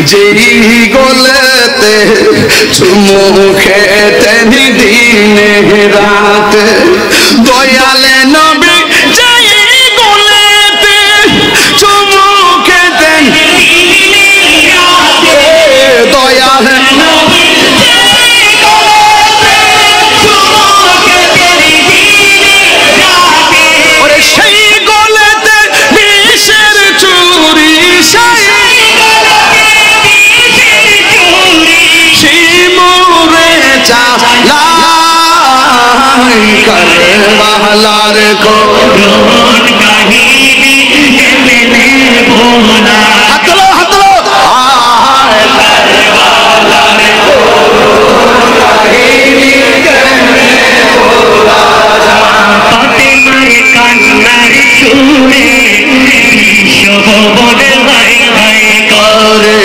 যেই গলেতে চুমু খেতেন দিনে রাতে দয়ালে নবী যেই গলেতে চুমু খেতেন দয়ালে নবী সেই গলেতে বিষের চুরি শিমুরে চালাই কারবালার করুণ কাহিনী কেমনে ভোলা হাতলো হাতলো কারবালার করুণ কাহিনী কেমনে ভোলা ফাতেমার কান্নার সুরে শোভনে হাই হাই করে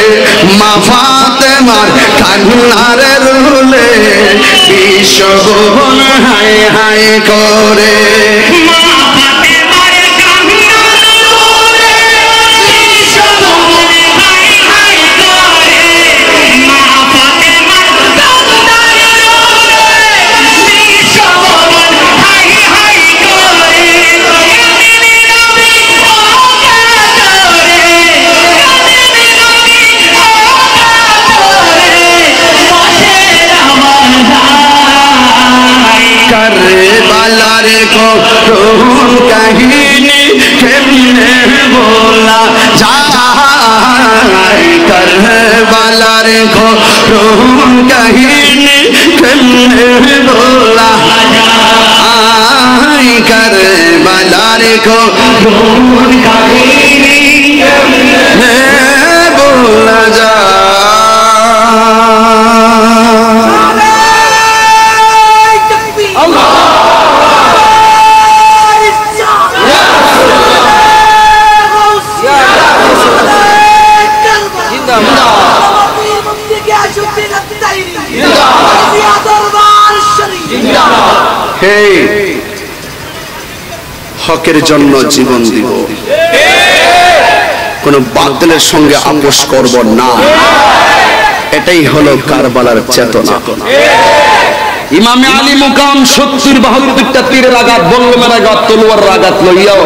মা ফাতেমার কান্নার রুলে শোভন হাই হাই করে মা ফাতেমার কান্নার রুলে শোভন হাই হাই করে মা ফাতেমার কান্নার রুলে শোভন হাই হাই করে करबलार করুণ কাহিনী কেমনে ভোলা যায় करबलार করুণ কাহিনী কেমনে ভোলা যায় करबलार করুণ কাহিনী কেমনে ভোলা যায় হকের জন্য জীবন দিব কোন বাতিলের সঙ্গে আপোষ করব না এটাই হলো কারবালার চেতনা ইমাম আলী মুকাম 70-72টা তীরের আঘাত বল্লমের আঘাত তলোয়ারের আঘাত লইয়াও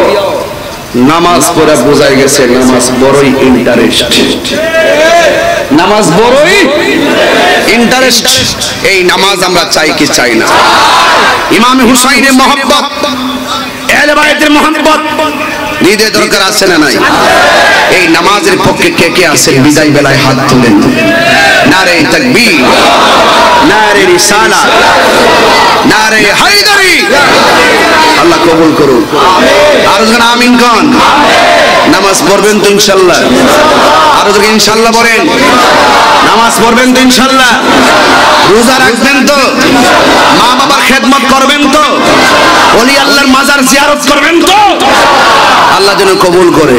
নামাজ পড়ে বোঝাই গেছে নামাজ বড়ই ইন্টারেস্ট নামাজ বড়ই ইন্টারেস্ট এই নামাজ আমরা চাই কি চাই না ইমাম হুসাইনের মহব্বত আহলে বাইতের মহব্বত নিদে দরকার আছে না নাই এই নামাজের পক্ষে কে কে আছেন বিদায় বেলায় হাত তুলেন নারে তাকবীর নারে রিসালাত নারে হায়দারি আল্লাহ কবুল করুন আমিন আর যখন আমিন কোন নামাজ পড়বেন তো ইনশাআল্লাহ আর যখন ইনশাআল্লাহ বলেন নামাজ পড়বেন তো ইনশাআল্লাহ রোজা রাখবেন তো মা বাবার খেদমত করবেন তো ওলি আল্লাহর মাজার জিয়ারত করবেন তো আল্লাহ যেন কবুল করে